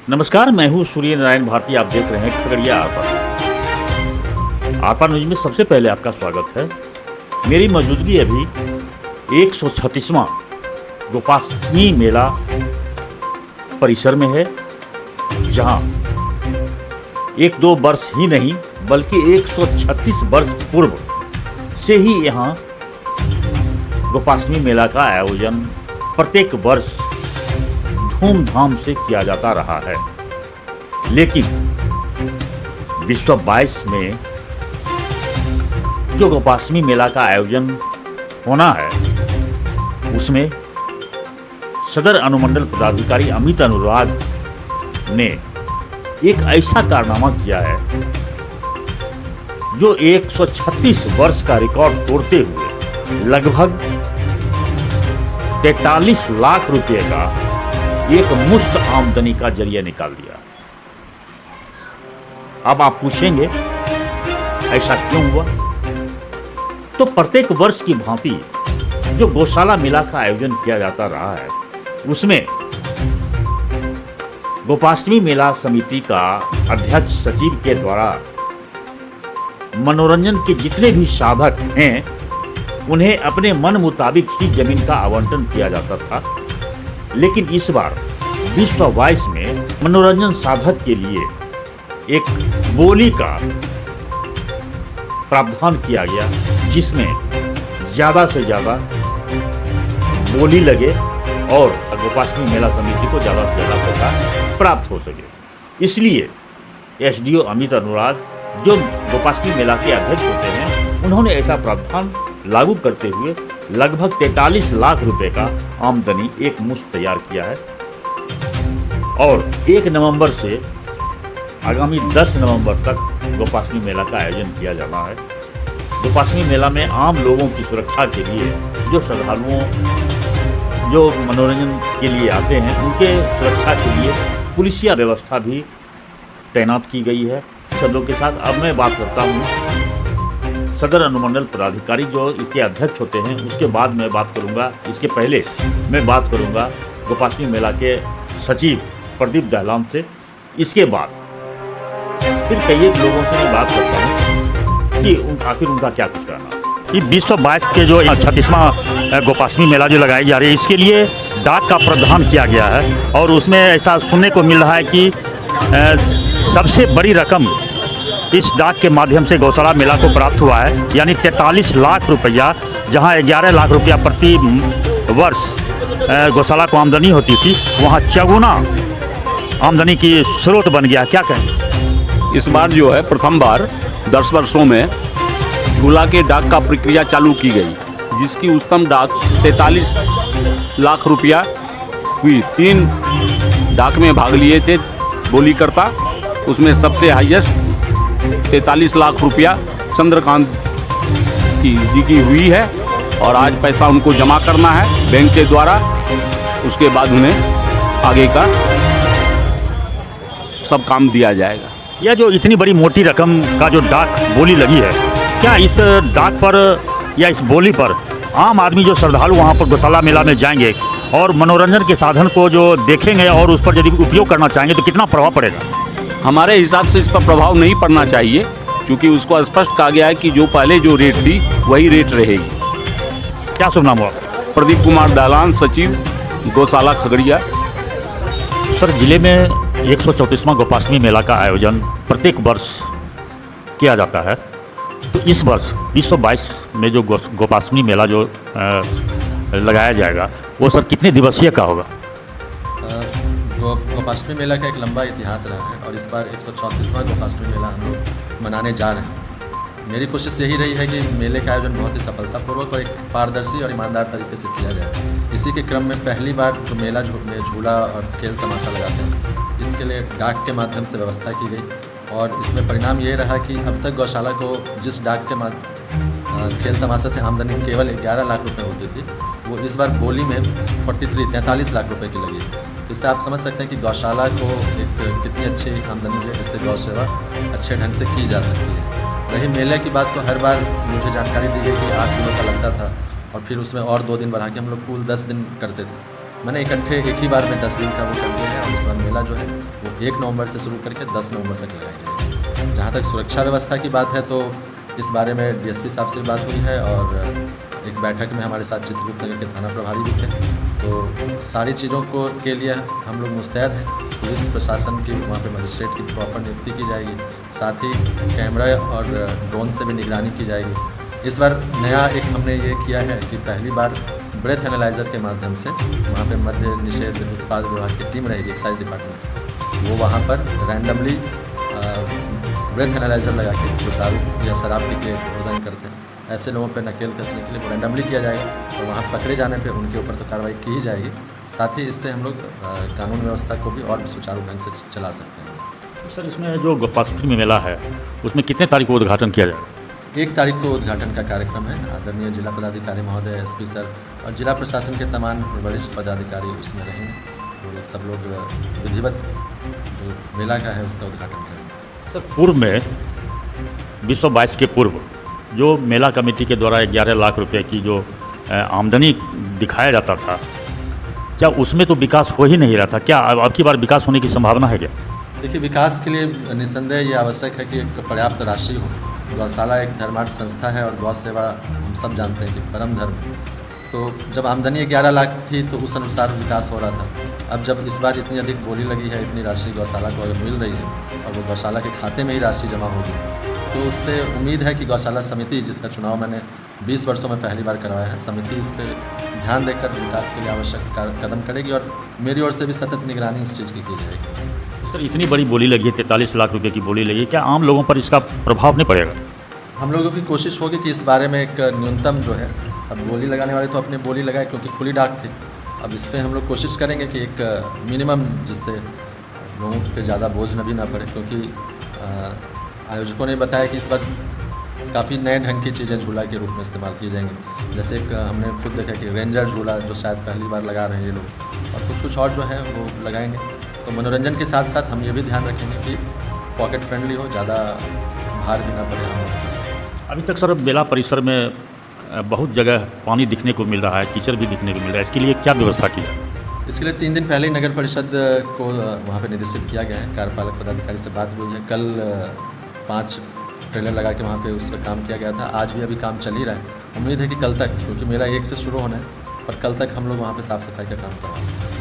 नमस्कार, मैं हूँ सूर्य नारायण भारती। आप देख रहे हैं खगड़िया आपा न्यूज में। सबसे पहले आपका स्वागत है। मेरी मौजूदगी अभी 136वां गोपाष्टमी मेला परिसर में है, जहां 1-2 वर्ष ही नहीं बल्कि 136 वर्ष पूर्व से ही यहां गोपाष्टमी मेला का आयोजन प्रत्येक वर्ष धूमधाम से किया जाता रहा है। लेकिन विश्व 22 में जो गोपाष्टमी मेला का आयोजन होना है, उसमें सदर अनुमंडल पदाधिकारी अमित अनुराग ने एक ऐसा कारनामा किया है जो 136 वर्ष का रिकॉर्ड तोड़ते हुए लगभग 43 लाख रुपए का एक मुफ्त आमदनी का जरिया निकाल दिया। अब आप पूछेंगे ऐसा क्यों हुआ? तो प्रत्येक वर्ष की भांति जो गौशाला मेला का आयोजन किया जाता रहा है, उसमें गोपाष्टमी मेला समिति का अध्यक्ष सचिव के द्वारा मनोरंजन के जितने भी साधक हैं, उन्हें अपने मन मुताबिक ही जमीन का आवंटन किया जाता था। लेकिन इस बार विश्व 22 में मनोरंजन साधक के लिए एक बोली का प्रावधान किया गया, जिसमें ज़्यादा से ज़्यादा बोली लगे और गोपाष्टमी मेला समिति को ज़्यादा से ज़्यादा पैसा प्राप्त हो सके। इसलिए एसडीओ अमित अनुराग, जो गोपाष्टमी मेला के अध्यक्ष होते हैं, उन्होंने ऐसा प्रावधान लागू करते हुए लगभग 43 लाख रुपए का आमदनी एक मुश्त तैयार किया है। और 1 नवंबर से आगामी 10 नवंबर तक गोपाष्टमी मेला का आयोजन किया जाना है। गोपाष्टमी मेला में आम लोगों की सुरक्षा के लिए, जो श्रद्धालुओं जो मनोरंजन के लिए आते हैं, उनके सुरक्षा के लिए पुलिसिया व्यवस्था भी तैनात की गई है सब लोग के साथ। अब मैं बात करता हूँ सदर अनुमंडल पदाधिकारी जो इसके अध्यक्ष होते हैं, उसके बाद मैं बात करूंगा। इसके पहले मैं बात करूंगा गोपाष्टमी मेला के सचिव प्रदीप दहलान से। इसके बाद फिर कई लोगों से मैं बात करता हूं कि आखिर उनका क्या कुछ कहना। ये विश्व 22 के जो 36वां गोपाष्टमी मेला जो लगाई जा रही है, इसके लिए डाक का प्रावधान किया गया है। और उसमें ऐसा सुनने को मिल रहा है कि सबसे बड़ी रकम इस डाक के माध्यम से गौशाला मेला को प्राप्त हुआ है, यानी 43 लाख रुपया, जहां 11 लाख रुपया प्रति वर्ष गौशाला को आमदनी होती थी, वहां चौगुना आमदनी की स्रोत बन गया। क्या कहें? इस बार जो है प्रथम बार 10 वर्षों में झूला के डाक का प्रक्रिया चालू की गई, जिसकी उच्चतम डाक 43 लाख रुपया हुई। 3 डाक में भाग लिए थे बोलीकर्ता, उसमें सबसे हाईएस्ट 43 लाख रुपया चंद्रकांत जी की हुई है। और आज पैसा उनको जमा करना है बैंक के द्वारा, उसके बाद उन्हें आगे का सब काम दिया जाएगा। यह जो इतनी बड़ी मोटी रकम का जो डाक बोली लगी है, क्या इस डाक पर या इस बोली पर आम आदमी जो श्रद्धालु वहाँ पर गौशाला मेला में जाएंगे और मनोरंजन के साधन को जो देखेंगे और उस पर यदि उपयोग करना चाहेंगे, तो कितना प्रभाव पड़ेगा? हमारे हिसाब से इस पर प्रभाव नहीं पड़ना चाहिए, क्योंकि उसको स्पष्ट कहा गया है कि जो पहले जो रेट थी वही रेट रहेगी। क्या शुभ नाम हुआ? प्रदीप कुमार दहलान, सचिव गौशाला खगड़िया। सर, जिले में 134वां गोपाष्टमी मेला का आयोजन प्रत्येक वर्ष किया जाता है। तो इस वर्ष विश्व 22 में जो गोपाष्टमी मेला जो लगाया जाएगा, वो सर कितने दिवसीय का होगा? गोपाष्टमी मेला का एक लंबा इतिहास रहा है और इस बार 134वां गोपाष्टमी मेला हम लोग मनाने जा रहे हैं। मेरी कोशिश यही रही है कि मेले का आयोजन बहुत ही सफलतापूर्वक और एक पारदर्शी और ईमानदार तरीके से किया जाए। इसी के क्रम में पहली बार जो मेला में झूला और खेल तमाशा लगाते हैं, इसके लिए डाक के माध्यम से व्यवस्था की गई। और इसमें परिणाम ये रहा कि अब तक गौशाला को जिस डाक के खेल तमाशा से आमदनी केवल 11 लाख रुपए होती थी, वो इस बार बोली में 43 लाख रुपए की लगी। इससे आप समझ सकते हैं कि गौशाला को एक कितनी अच्छी आमदनी है, जिससे गौ सेवा अच्छे ढंग से की जा सकती है। रही मेले की बात, तो हर बार मुझे जानकारी दी गई कि 8 दिनों का लगता था और फिर उसमें और 2 दिन बढ़ा के हम लोग कुल 10 दिन करते थे। मैंने इकट्ठे एक ही बार में 10 दिन का वो कर दिया है और इस बार मेला जो है वो 1 नवंबर से शुरू करके 10 नवंबर तक लगाई जाएगी। जहाँ तक सुरक्षा व्यवस्था की बात है तो इस बारे में डीएसपी साहब से बात हुई है और एक बैठक में हमारे साथ चित्रगुप्त नगर के थाना प्रभारी भी थे, तो सारी चीज़ों को के लिए हम लोग मुस्तैद हैं। पुलिस प्रशासन की वहाँ पे मजिस्ट्रेट की प्रॉपर नियुक्ति की जाएगी, साथ ही कैमरा और ड्रोन से भी निगरानी की जाएगी। इस बार नया एक हमने ये किया है कि पहली बार ब्रेथ एनालाइज़र के माध्यम से वहाँ पे मद्य निषेध उत्पाद विभाग की टीम रहेगी, एक्साइज डिपार्टमेंट, वो वहाँ पर रैंडमली ब्रेथ एनालाइज़र लगा के जो दारू या शराब पी के उद्घाटन करते हैं ऐसे लोगों पर नकेल कसने के लिए रैंडमली किया जाएगा और वहाँ पकड़े जाने पे उनके ऊपर तो कार्रवाई की ही जाएगी। साथ ही इससे हम लोग कानून व्यवस्था को भी और भी सुचारू ढंग से चला सकते हैं। सर, इसमें जो गोपाष्टमी मेला है उसमें कितने तारीख को उद्घाटन किया जाएगा? 1 तारीख को उद्घाटन का कार्यक्रम है। आदरणीय जिला पदाधिकारी महोदय, एसपी सर और जिला प्रशासन के तमाम वरिष्ठ पदाधिकारी उसमें रहेंगे, तो सब लोग विधिवत जो मेला का है उसका उद्घाटन करेंगे। सर, पूर्व में विश्व 22 के पूर्व जो मेला कमेटी के द्वारा 11 लाख रुपए की जो आमदनी दिखाया जाता था, क्या उसमें तो विकास हो ही नहीं रहा था? क्या अब की बार विकास होने की संभावना है क्या? देखिए, विकास के लिए निस्संदेह ये आवश्यक है कि एक पर्याप्त राशि हो। गौशाला एक धर्मार्थ संस्था है और गौ सेवा हम सब जानते हैं कि परम धर्म है। तो जब आमदनी 11 लाख थी तो उस अनुसार विकास हो रहा था। अब जब इस बार इतनी अधिक बोली लगी है, इतनी राशि गौशाला को अगर मिल रही है और वो गौशाला के खाते में ही राशि जमा होगी, तो उससे उम्मीद है कि गौशाला समिति, जिसका चुनाव मैंने 20 वर्षों में पहली बार करवाया है, समिति इस पर ध्यान देकर विकास के लिए आवश्यक कदम करेगी और मेरी ओर से भी सतत निगरानी इस चीज़ की जाएगी। सर, इतनी बड़ी बोली लगी है, 43 लाख रुपए की बोली लगी है, क्या आम लोगों पर इसका प्रभाव नहीं पड़ेगा? हम लोगों की कोशिश होगी कि इस बारे में एक न्यूनतम जो है, अब बोली लगाने वाले तो अपनी बोली लगाए क्योंकि खुली डाक थी, अब इस पर हम लोग कोशिश करेंगे कि एक मिनिमम जिससे लोगों पे ज़्यादा बोझ न भी ना पड़े, क्योंकि आयोजकों ने बताया कि इस वक्त काफ़ी नए ढंग की चीज़ें झूला के रूप में इस्तेमाल की जाएंगी। जैसे एक हमने खुद देखा कि रेंजर झूला जो शायद पहली बार लगा रहे हैं ये लोग, और कुछ और जो है वो लगाएंगे। तो मनोरंजन के साथ साथ हम ये भी ध्यान रखेंगे कि पॉकेट फ्रेंडली हो, ज़्यादा भार भी ना पड़े हम लोग। अभी तक सर मेला परिसर में बहुत जगह पानी दिखने को मिल रहा है, कीचड़ भी दिखने को मिल रहा है, इसके लिए क्या व्यवस्था की है? इसके लिए 3 दिन पहले ही नगर परिषद को वहाँ पे निर्देशित किया गया है। कार्यपालक पदाधिकारी से बात हुई है। कल 5 ट्रेलर लगा के वहाँ पे उसका काम किया गया था। आज भी अभी काम चल ही रहा है। उम्मीद है कि कल तक, क्योंकि मेरा 1 से शुरू होना है, पर कल तक हम लोग वहाँ पे साफ़ सफाई का काम करवाएंगे।